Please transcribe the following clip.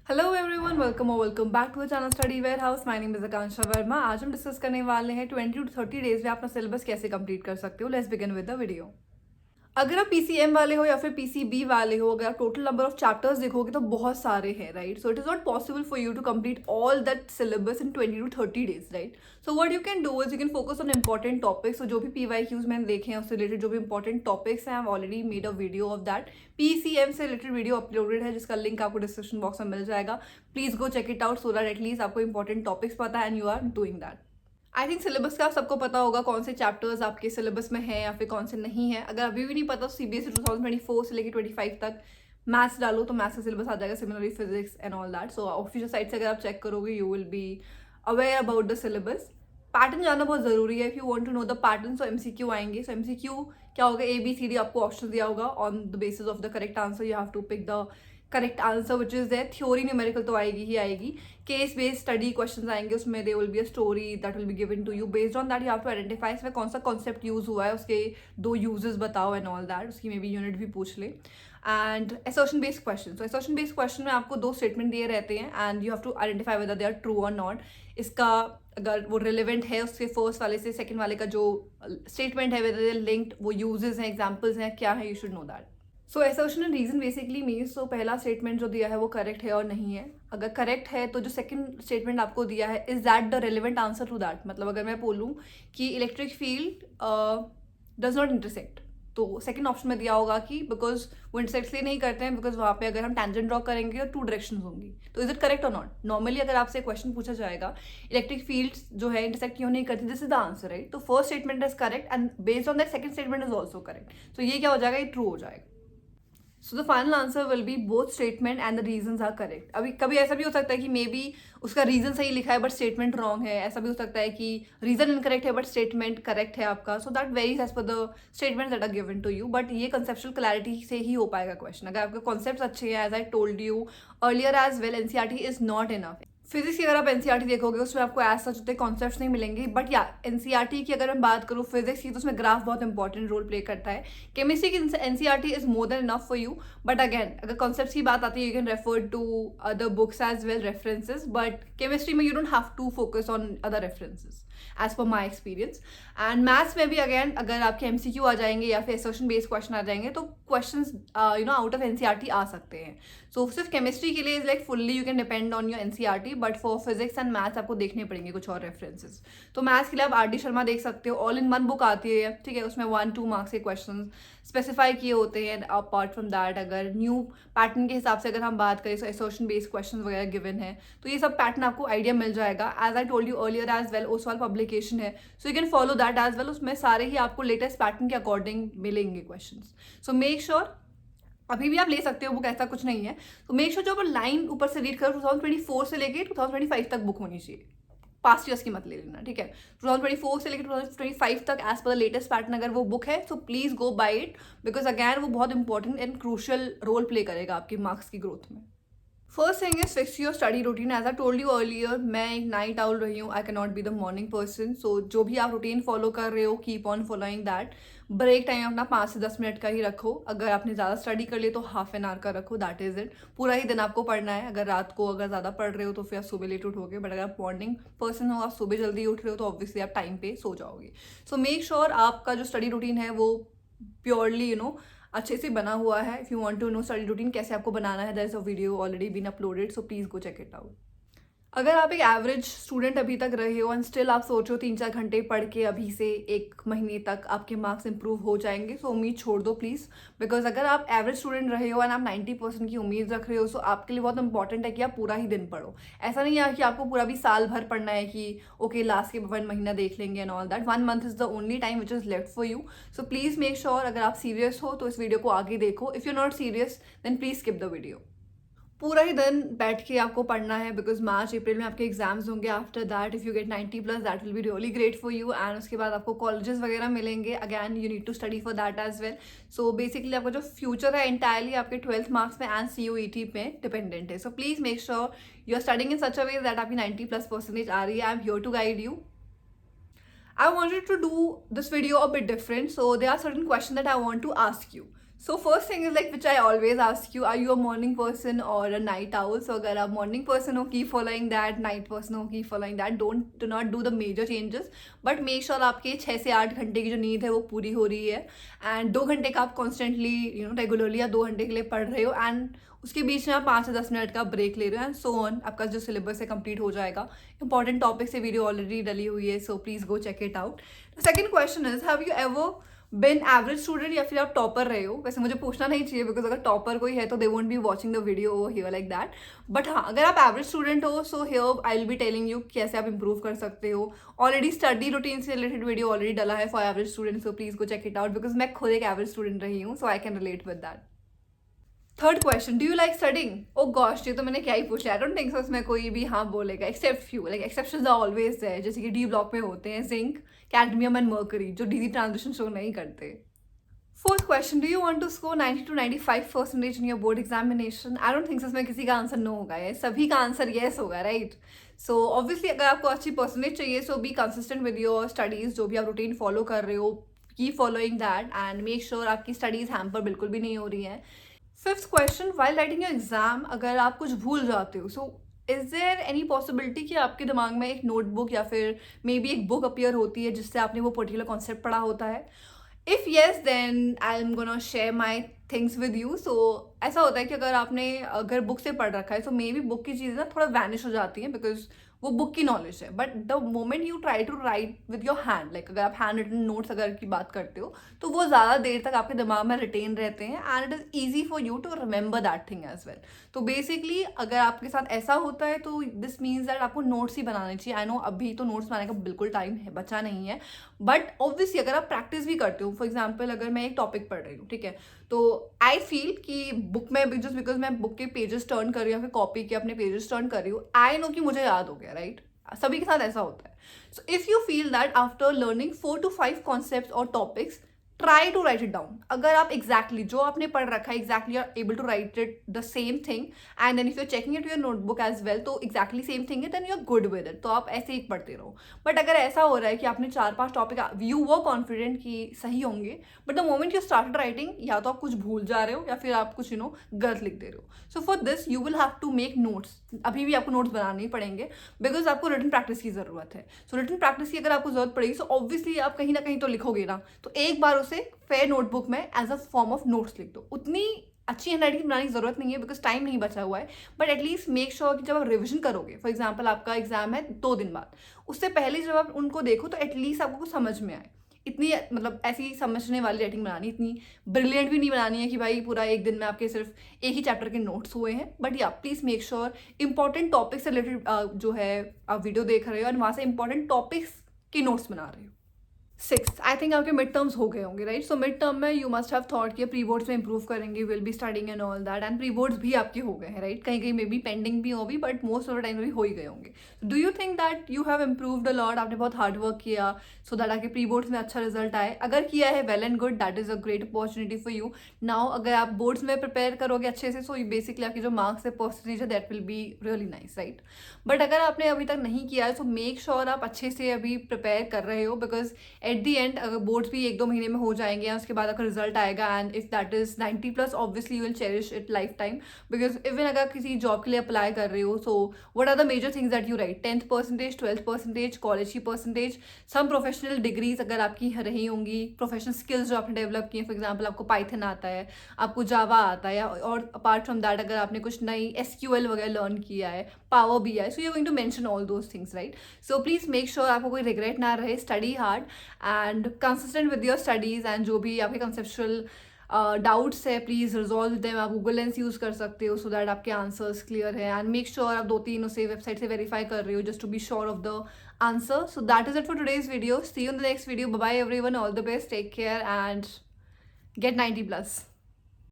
Hello everyone, welcome और welcome back to the channel Study Warehouse. My name is Akanksha Verma. आज हम discuss करने वाले हैं 20 to 30 डेज में अपना सिलेबस कैसे कंप्लीट कर सकते हो। Let's begin with the video. अगर आप पीसीएम वाले हो या फिर पीसीबी वाले हो, अगर आप टोटल नंबर ऑफ चैप्टर्स देखोगे तो बहुत सारे हैं, right. So it is not possible for you to complete all that syllabus in 20 to 30 days, right. So what you can do is you can focus on important topics. जो भी PYQs मैंने देखे हैं उससे रिलेटेड जो भी important topics हैं, I have already made a video of that. PCM से रिलेटेड वीडियो अपलोडेड है जिसका लिंक आपको डिस्क्रिप्शन बॉक्स में मिल जाएगा। Please go check it out so that at least आपको इंपॉर्टेंट टॉपिक्स पता है and you are doing that. I think syllabus का सबको पता होगा कौन से चैप्टर्स आपके सिलेबस में हैं या फिर कौन से नहीं है। अगर अभी भी नहीं पता तो सीबीएसई 2024 से लेकर 25 तक मैथ्स डालो तो मैथ्स का सिलेबस आ जाएगा, similarly physics and all that. So official site से अगर आप चेक करोगे you will be aware about the syllabus. Pattern जानना बहुत जरूरी है if you want to know the pattern. So MCQ आएंगे। सो एमसीक्यू क्या होगा, ABCD आपको ऑप्शन दिया होगा। On the basis of the correct answer you have to pick the correct answer which is there. Theory numerical तो आएगी ही आएगी। Case based study question आएंगे, उसमें they will be a story that will be given to you. Based on that you have to identify इसमें कौन सा concept use हुआ है, उसके दो यूजेस बताओ एंड ऑल दैट। उसकी मे बी यूनिट भी पूछ ले। And assertion based question. तो असर्शन बेस्ड क्वेश्चन में आपको दो स्टेटमेंट दिए रहते हैं and you have to identify whether they are true और नॉट। इसका अगर वो रिलेवेंट है उसके फर्स्ट वाले से सेकंड वाले का जो स्टेटमेंट है, वेदर दे लिंक्ड, वो यूजेस हैं, एग्जांपल्स हैं, क्या है, you should know that. So assertion and reason basically means, तो पहला स्टेटमेंट जो दिया है वो करेक्ट है और नहीं है। अगर करेक्ट है तो जो सेकंड स्टेटमेंट आपको दिया है is that the relevant answer to that. मतलब अगर मैं बोलूँ कि electric field does not intersect, तो सेकंड ऑप्शन में दिया होगा कि बिकॉज वो इंटरसेक्ट इसलिए नहीं करते हैं बिकॉज वहाँ पे अगर हम टेंजेंट ड्रॉ करेंगे तो टू डायरेक्शन होंगी। तो इज इट करेक्ट और नॉट। नॉर्मली अगर आपसे क्वेश्चन पूछा जाएगा इलेक्ट्रिक फील्ड जो है इंटरसेक्ट क्यों नहीं करती, this is the answer, right. तो first statement is correct and based on that second statement is also correct. तो ये क्या हो जाएगा, ये ट्रू हो जाएगा। So the final answer will be both statement and the reasons are correct. अभी कभी ऐसा भी हो सकता है कि मे बी उसका रीजन सही लिखा है बट स्टेटमेंट रॉन्ग है। ऐसा भी हो सकता है कि रीजन इनकरेक्ट है बट स्टेटमेंट करेक्ट है आपका। So that varies as per the statement that are given to you. But ये कंसेप्चुअल क्लैरिटी से ही हो पाएगा क्वेश्चन। अगर आपके कॉन्सेप्ट अच्छे हैं, as I told you earlier as well, NCERT is not enough. Physics की अगर आप एनसीईआरटी देखोगे उसमें आपको एज सच उतने कॉन्सेप्ट्स नहीं मिलेंगे। बट या एनसीईआरटी की अगर मैं बात करूँ फिजिक्स की तो उसमें ग्राफ बहुत इंपॉर्टेंट रोल प्ले करता है। केमिस्ट्री की NCERT is more than enough for you. But again अगर कॉन्सेप्ट्स की बात आती है you can refer to other books as well, references. But chemistry में you don't have to focus on other references as per my experience. And maths में भी again अगर आपके एमसीक्यू आ जाएंगे या फिर असर्शन बेस्ड क्वेश्चन आ जाएंगे तो क्वेश्चन आउट ऑफ एनसीईआरटी आ सकते हैं। सो सिर्फ केमिस्ट्री के लिए is like fully you can depend on your NCERT, but for physics and maths आपको देखने पड़ेंगे कुछ और रेफरेंसेज। तो मैथ्स के लिए आप आर डी शर्मा देख सकते हो, ऑल इन वन बुक आती है, ठीक है। उसमें 1-2 मार्क्स के क्वेश्चन स्पेसिफाई किए होते हैं। अपार्ट फ्रॉम दैट अगर न्यू पैटर्न के हिसाब से अगर हम बात करें तो असर्शन बेस्ड क्वेश्चन वगैरह गिवन है, तो ये सब पैटर्न आपको आइडिया मिल जाएगा। As I told you earlier as well, Oswal publication है, so you can follow that as well. उसमें सारे ही आपको लेटेस्ट पैटर्न के अकॉर्डिंग मिलेंगे क्वेश्चन। सो मेक श्योर अभी भी आप ले सकते हो बुक, ऐसा कुछ नहीं है। तो मेक श्योर जो आप लाइन ऊपर से रीड करो 2024 से लेके 2025 तक बुक होनी चाहिए। पास्ट ईयर्स की मत ले लेना, ठीक है। 2024 से लेकर 2025 तक as per the latest pattern अगर वो बुक है so please go by it, because again वो बहुत important and crucial role play करेगा आपकी मार्क्स की ग्रोथ में। First thing is fix your study routine. As I told you earlier, मैं एक नाइट आउल रही हूँ, I can not be the morning person. So जो भी आप रूटीन फॉलो कर रहे हो keep on following that. Break time अपना 5 से 10 मिनट का ही रखो। अगर आपने ज़्यादा स्टडी कर लिया तो हाफ एन आवर का रखो, दैट इज इट। पूरा ही दिन आपको पढ़ना है। अगर रात को अगर ज़्यादा पढ़ रहे हो तो फिर आप सुबह लेट उठोगे, बट अगर आप मॉर्निंग पर्सन हो, आप सुबह जल्दी उठ रहे हो तो ऑब्वियसली आप टाइम पे सो जाओगे। सो मेक श्योर आपका जो स्टडी रूटीन है वो प्योरली अच्छे से बना हुआ है। If you want to know study routine कैसे आपको बनाना है, there is a video already been uploaded, so please go check it out. अगर आप एक एवरेज स्टूडेंट अभी तक रहे हो एंड स्टिल आप सोचो 3-4 घंटे पढ़ के अभी से 1 महीने तक आपके मार्क्स इंप्रूव हो जाएंगे, सो उम्मीद छोड़ दो प्लीज़। बिकॉज अगर आप एवरेज स्टूडेंट रहे हो एंड आप 90% की उम्मीद रख रहे हो, सो आपके लिए बहुत इंपॉर्टेंट है कि आप पूरा ही दिन पढ़ो। ऐसा नहीं है कि आपको पूरा भी साल भर पढ़ना है कि ओके लास्ट के 1 महीना देख लेंगे and all that. 1 month is the only time which is left for you. So please make sure अगर आप सीरियस हो तो इस वीडियो को आगे देखो। If you not serious then please skip the video. पूरा ही दिन बैठ के आपको पढ़ना है बिकॉज मार्च अप्रैल में आपके एग्जाम्स होंगे। After that if you get 90+ that will be really great for you. And उसके बाद आपको कॉलेजेस वगैरह मिलेंगे, again you need to study for that as well. So basically आपका जो फ्यूचर है इंटायरली आपके 12th मार्क्स में एंड CUET पे डिपेंडेंट है। So please make sure you are studying in such a way that आपकी 90+% आ रही है। I am here to guide you. I wanted to do this video a bit different, so there are certain questions that I want to ask you. So first thing is like which I always ask you, are you a morning person और a night owl? सो अगर आप morning person हो, keep following that, night person हो, keep following that, do not do the major changes, but make sure आपके 6 से 8 घंटे की जो नींद है वो पूरी हो रही है, एंड 2 घंटे का आप कॉन्स्टेंटली रेगुलरली या 2 घंटे के लिए पढ़ रहे हो, एंड उसके बीच में आप 5 से 10 मिनट का ब्रेक ले रहे हो, एंड सो ऑन, आपका जो सिलेबस है कंप्लीट हो जाएगा। इंपॉर्टेंट टॉपिक से वीडियो ऑलरेडी डली हुई है, so please go check it out. Second question is, have you ever been average student या फिर आप टॉपर रहे हो? वैसे मुझे पूछना नहीं चाहिए, बिकॉज अगर टॉपर कोई है तो they won't be watching the video here like that, but हाँ, अगर आप एवरेज स्टूडेंट हो, so here I will be telling you कैसे आप इंप्रूव कर सकते हो। ऑलरेडी स्टडी रूटीन से रिलेटेड वीडियो ऑलरेडी डला है for average student, so please go check it out, because मैं खुद एक एवरेज स्टूडेंट रही हूँ, so I can relate with that. Third question, do you like studying? Oh gosh, ये तो मैंने क्या ही पूछा, आई डोंट थिंक सो इसमें कोई भी हाँ बोलेगा, except few, like exceptions are always there, जैसे कि डी ब्लॉक में होते हैं जिंक, कैडमियम एंड मर्करी, जो डीजी ट्रांजिशन शो नहीं करते। Fourth question, do you want to score 90 to 95% in your board examination? I don't think इसमें किसी का आंसर नो होगा, ये सभी का आंसर येस होगा, राइट? सो ऑब्वियसली अगर आपको अच्छी परसेंटेज चाहिए, so be consistent with your studies, जो भी आप रूटीन फॉलो कर रहे हो, keep following that, and make sure आपकी स्टडीज हैम्पर बिल्कुल भी नहीं हो रही है। Fifth question, while writing your exam, अगर आप कुछ भूल जाते हो, so is there any possibility कि आपके दिमाग में एक नोटबुक या फिर मे बी एक बुक अपीयर होती है जिससे आपने वो पर्टिकुलर कॉन्सेप्ट पढ़ा होता है? If yes, then I am gonna share my things with you. So ऐसा होता है कि अगर बुक से पढ़ रखा है, तो मे बी बुक की चीज़ें ना थोड़ा वैनिश हो जाती हैं, बिकॉज वो बुक की नॉलेज है, but the moment you try to write with your hand, like अगर आप हैंड रिटन नोट्स अगर की बात करते हो, तो वो ज़्यादा देर तक आपके दिमाग में रिटेन रहते हैं, and it is easy for you to remember that thing as well. तो बेसिकली अगर आपके साथ ऐसा होता है, तो दिस मीन्स दैट आपको नोट्स ही बनाने चाहिए। आई नो अभी तो नोट्स बनाने का बिल्कुल टाइम है बचा नहीं है, बट ऑब्वियसली अगर आप प्रैक्टिस भी करते हो, फॉर एग्जाम्पल अगर मैं एक टॉपिक पढ़ रही हूँ, ठीक है, तो आई फील कि बुक में जस्ट बिकॉज मैं बुक के पेजेस टर्न कर रही हूँ या फिर कॉपी के अपने पेजेस टर्न कर रही हूँ, आई नो कि मुझे याद हो गया, राइट? सभी के साथ ऐसा होता है। So if you feel that after learning 4 to 5 concepts और topics, try to write it down. अगर आप एग्जैक्टली जो आपने पढ़ रखा है, exactly are able to write it the same thing, and then if you are checking it your notebook as well, तो exactly same thing है, then you are good with it, तो आप ऐसे ही पढ़ते रहो। बट अगर ऐसा हो रहा है कि आपने 4-5 टॉपिक, यू वो कॉन्फिडेंट कि सही होंगे, but the moment you started writing, या तो आप कुछ भूल जा रहे हो या फिर आप कुछ गलत लिख दे रहे हो। So for this you will have to make notes. अभी भी आपको नोट्स बनाने ही पड़ेंगे, बिकॉज आपको रिटन प्रैक्टिस की जरूरत है। सो रिटन प्रैक्टिस की अगर आपको जरूरत पड़ेगी, सो ऑब्वियसली आप कहीं ना कहीं तो लिखोगे ना, तो एक बार उसे फेयर नोटबुक में as a form of notes लिख दो। उतनी अच्छी हैंड राइटिंग बनाने की जरूरत नहीं है, बिकॉज टाइम नहीं बचा हुआ है, बट एटलीस्ट मेक श्योर कि जब आप रिविजन करोगे, फॉर एग्जाम्पल आपका एग्जाम है 2 दिन बाद, उससे पहले जब आप उनको देखो, तो एटलीस्ट आपको कुछ समझ में आए। इतनी मतलब ऐसी समझने वाली राइटिंग बनानी, इतनी ब्रिलियंट भी नहीं बनानी है कि भाई पूरा एक दिन में आपके सिर्फ एक ही चैप्टर के नोट्स हुए हैं, बट या please make sure important topic से रिलेटेड जो है आप वीडियो देख रहे हो और वहाँ से इंपॉर्टेंट टॉपिक्स के नोट्स बना रहे हो। 6th, आई थिंक आपके मिड टर्म्स हो गए होंगे, राइट? सो मिड टर्म में यू मस्ट हैव थॉट कि प्री बोर्ड्स में इंप्रूव करेंगे, will be studying and all that, and pre boards भी आपके हो गए हैं, राइट? कहीं कहीं मे बी पेंडिंग भी हो भी, but most of the time भी हो ही गए होंगे। Do you think that you have improved a lot? आपने बहुत हार्ड वर्क किया सो दैट आपके प्री बोर्ड्स में अच्छा रिजल्ट आए? अगर किया है, well and good, that is a great opportunity for you. Now अगर आप बोर्ड्स में प्रिपेयर करोगे अच्छे से, सो बेसिकली आपकी जो मार्क्स है, परसेंटेज है, that will be really nice, right? But अगर आपने अभी तक नहीं किया है, सो मेक श्योर आप अच्छे से अभी प्रिपेयर कर रहे हो, बिकॉज एट दी एंड अगर बोर्ड्स भी 1-2 महीने में हो जाएंगे, या उसके बाद आपका रिजल्ट आएगा, and if that is 90+ obviously you will cherish it life time, because even अगर किसी जॉब के लिए अप्लाई कर रहे हो, so what are the major things that you right? 10th percentage, 12th percentage, college की परसेंटेज, सम प्रोफेशनल डिग्रीज अगर आपकी रही होंगी, प्रोफेशनल स्किल्स जो आपने डेवलप किए, फॉर एग्जाम्पल आपको पाइथन आता है, आपको जावा आता है, और अपार्ट फ्रॉम दैट अगर आपने कुछ नई SQL वगैरह लर्न किया है, पावर भी है, so you going to mention all those things, right? So please make sure आपको कोई रिग्रेट ना रहे, study hard and consistent with your studies, and जो भी आपके कंसेप्चुअल डाउट्स है, प्लीज रिजॉल्व देम। आप गूगल लेंस यूज कर सकते हो सो दैट आपके आंसर्स क्लियर है, एंड मेक श्योर आप 2-3 उसे वेबसाइट से वेरीफाई कर रहे हो just to be sure of the answer. So that is it for today's video, see you in the next video, bye bye everyone, all the best, take care and get 90+.